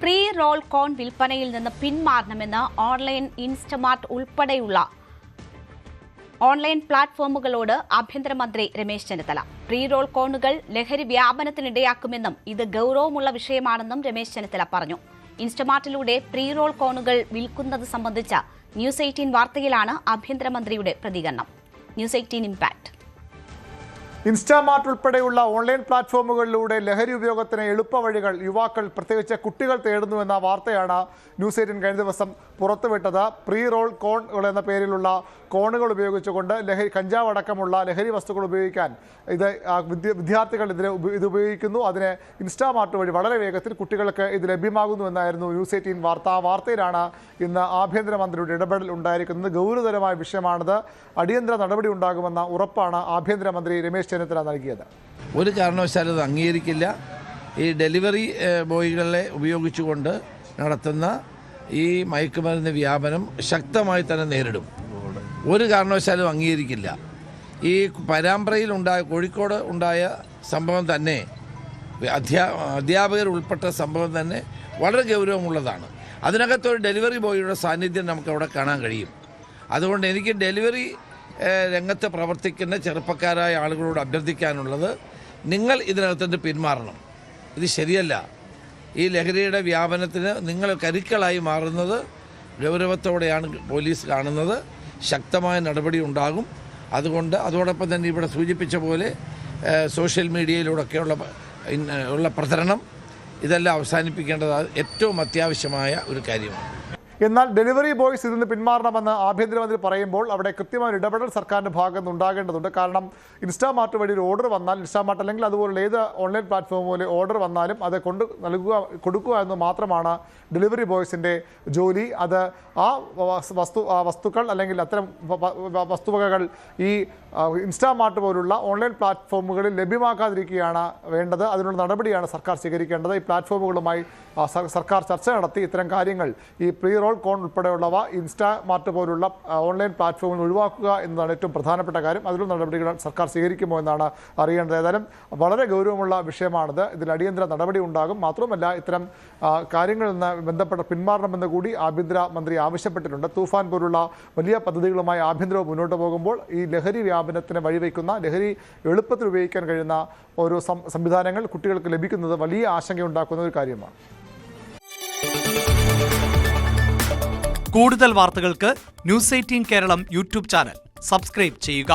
Pre role കോൺ വിൽപ്പനയിൽ നിന്ന് പിന്മാറണമെന്ന് online Instamart ഉൾപ്പെടെയുള്ള ഓൺലൈൻ പ്ലാറ്റ്ഫോമുകളോട് ആഭ്യന്തരമന്ത്രി രമേശ് ചെന്നിത്തല. പ്രീ റോൾ കോണുകൾ ലഹരി വ്യാപനത്തിനിടയാക്കുമെന്നും ഇത് ഗൌരവമുള്ള വിഷയമാണെന്നും രമേശ് ചെന്നിത്തല പറഞ്ഞു. ഇൻസ്റ്റമാർട്ടിലൂടെ പ്രീ റോൾ കോണുകൾ വിൽക്കുന്നത് സംബന്ധിച്ച ന്യൂസ് 18 വാർത്തയിലാണ് ആഭ്യന്തരമന്ത്രിയുടെ പ്രതികരണം. News 18 impact. ഇൻസ്റ്റാമാർട്ട് ഉൾപ്പെടെയുള്ള ഓൺലൈൻ പ്ലാറ്റ്ഫോമുകളിലൂടെ ലഹരി ഉപയോഗത്തിന് എളുപ്പവഴികൾ യുവാക്കൾ പ്രത്യേകിച്ച് കുട്ടികൾ തേടുന്നുവെന്ന വാർത്തയാണ് ന്യൂസ് 18 കഴിഞ്ഞ ദിവസം പുറത്തുവിട്ടത്. പ്രീ റോൾ കോണുകൾ എന്ന പേരിലുള്ള കോണുകൾ ഉപയോഗിച്ചുകൊണ്ട് കഞ്ചാവ് അടക്കമുള്ള ലഹരി വസ്തുക്കൾ ഉപയോഗിക്കാൻ വിദ്യാർത്ഥികൾ ഇത് ഉപയോഗിക്കുന്നു. അതിന് ഇൻസ്റ്റാമാർട്ട് വഴി വളരെ വേഗത്തിൽ കുട്ടികൾക്ക് ഇത് ലഭ്യമാകുന്നു എന്നായിരുന്നു ന്യൂസ് 18 വാർത്ത. ആ വാർത്തയിലാണ് ഇന്ന് ആഭ്യന്തരമന്ത്രിയുടെ ഇടപെടൽ ഉണ്ടായിരിക്കുന്നത്. ഗൗരവതരമായ വിഷയമാണിത്. അടിയന്തര നടപടി ഉണ്ടാകുമെന്ന ഉറപ്പാണ് ആഭ്യന്തരമന്ത്രി രമേശ് ചെന്നിത്തല നൽകിയത്. ഒരു കാരണവശാലും അത് അംഗീകരിക്കില്ല. ഈ ഡെലിവറി ബോയ്കളെ ഉപയോഗിച്ചുകൊണ്ട് നടത്തുന്ന ഈ മയക്കുമരുന്ന് വ്യാപനം ശക്തമായി തന്നെ നേരിടും. ഒരു കാരണവശാലും അംഗീകരിക്കില്ല. ഈ പരാമ്പ്രയിൽ കോഴിക്കോട് ഉണ്ടായ സംഭവം തന്നെ അധ്യാപകർ ഉൾപ്പെട്ട സംഭവം തന്നെ വളരെ ഗൗരവമുള്ളതാണ്. അതിനകത്തൊരു ഡെലിവറി ബോയിയുടെ സാന്നിധ്യം നമുക്ക് അവിടെ കാണാൻ കഴിയും. അതുകൊണ്ട് എനിക്ക് ഡെലിവറി രംഗത്ത് പ്രവർത്തിക്കുന്ന ചെറുപ്പക്കാരായ ആളുകളോട് അഭ്യർത്ഥിക്കാനുള്ളത്, നിങ്ങൾ ഇതിനകത്തുനിന്ന് പിന്മാറണം. ഇത് ശരിയല്ല. ഈ ലഹരിയുടെ വ്യാപനത്തിന് നിങ്ങൾ കരുക്കളായി മാറുന്നത് ഗൗരവത്തോടെയാണ് പോലീസ് കാണുന്നത്. ശക്തമായ നടപടി ഉണ്ടാകും. അതുകൊണ്ട് അതോടൊപ്പം തന്നെ ഇവിടെ സൂചിപ്പിച്ച പോലെ സോഷ്യൽ മീഡിയയിലൂടെയൊക്കെയുള്ള പ്രചരണം ഇതെല്ലാം അവസാനിപ്പിക്കേണ്ടത് ഏറ്റവും അത്യാവശ്യമായ ഒരു കാര്യമാണ്. എന്നാൽ ഡെലിവറി ബോയ്സ് ഇതിന് പിന്മാറണമെന്ന് ആഭ്യന്തരമന്ത്രി പറയുമ്പോൾ അവിടെ കൃത്യമായ ഇടപെടൽ സർക്കാരിൻ്റെ ഭാഗത്ത് നിന്ന് ഉണ്ടാകേണ്ടതുണ്ട്. കാരണം ഇൻസ്റ്റാമാർട്ട് വഴി ഒരു ഓർഡർ വന്നാൽ, ഇൻസ്റ്റാമാർട്ട് അല്ലെങ്കിൽ അതുപോലുള്ള ഏത് ഓൺലൈൻ പ്ലാറ്റ്ഫോം പോലെ ഓർഡർ വന്നാലും അത് കൊടുക്കുക എന്ന് മാത്രമാണ് ഡെലിവറി ബോയ്സിൻ്റെ ജോലി. അത് ആ വസ്തുക്കൾ അല്ലെങ്കിൽ അത്തരം വസ്തുവകകൾ ഈ ഇൻസ്റ്റാമാർട്ട് പോലുള്ള ഓൺലൈൻ പ്ലാറ്റ്ഫോമുകളിൽ ലഭ്യമാക്കാതിരിക്കുകയാണ് വേണ്ടത്. അതിനുള്ള നടപടിയാണ് സർക്കാർ സ്വീകരിക്കേണ്ടത്. ഈ പ്ലാറ്റ്ഫോമുകളുമായി സർക്കാർ ചർച്ച നടത്തി ഇത്തരം കാര്യങ്ങൾ ഈ പ്രീ റോൾ കോൺ ഉൾപ്പെടെയുള്ളവ ഇൻസ്റ്റാമാർട്ട് പോലുള്ള ഓൺലൈൻ പ്ലാറ്റ്ഫോമുകൾ ഒഴിവാക്കുക എന്നതാണ് ഏറ്റവും പ്രധാനപ്പെട്ട കാര്യം. അതിലുള്ള നടപടികൾ സർക്കാർ സ്വീകരിക്കുമോ എന്നാണ് അറിയേണ്ടത്. ഏതായാലും വളരെ ഗൗരവമുള്ള വിഷയമാണിത്. ഇതിൽ അടിയന്തര നടപടി ഉണ്ടാകും. മാത്രമല്ല ഇത്തരം കാര്യങ്ങളിൽ നിന്ന് ബന്ധപ്പെട്ട പിന്മാറണമെന്ന് കൂടി ആഭ്യന്തരമന്ത്രി ആവശ്യപ്പെട്ടിട്ടുണ്ട്. തൂഫാൻ പോലുള്ള വലിയ പദ്ധതികളുമായി ആഭ്യന്തരവും മുന്നോട്ട് പോകുമ്പോൾ ഈ ലഹരി വ്യാപനത്തിന് വഴിവെക്കുന്ന, ലഹരി എളുപ്പത്തിൽ ഉപയോഗിക്കാൻ കഴിയുന്ന ഓരോ സംവിധാനങ്ങൾ കുട്ടികൾക്ക് ലഭിക്കുന്നത് വലിയ ആശങ്കയുണ്ടാക്കുന്ന ഒരു കാര്യമാണ്. കൂടുതൽ വാർത്തകൾക്ക് news 18 Keralam YouTube channel subscribe ചെയ്യുക.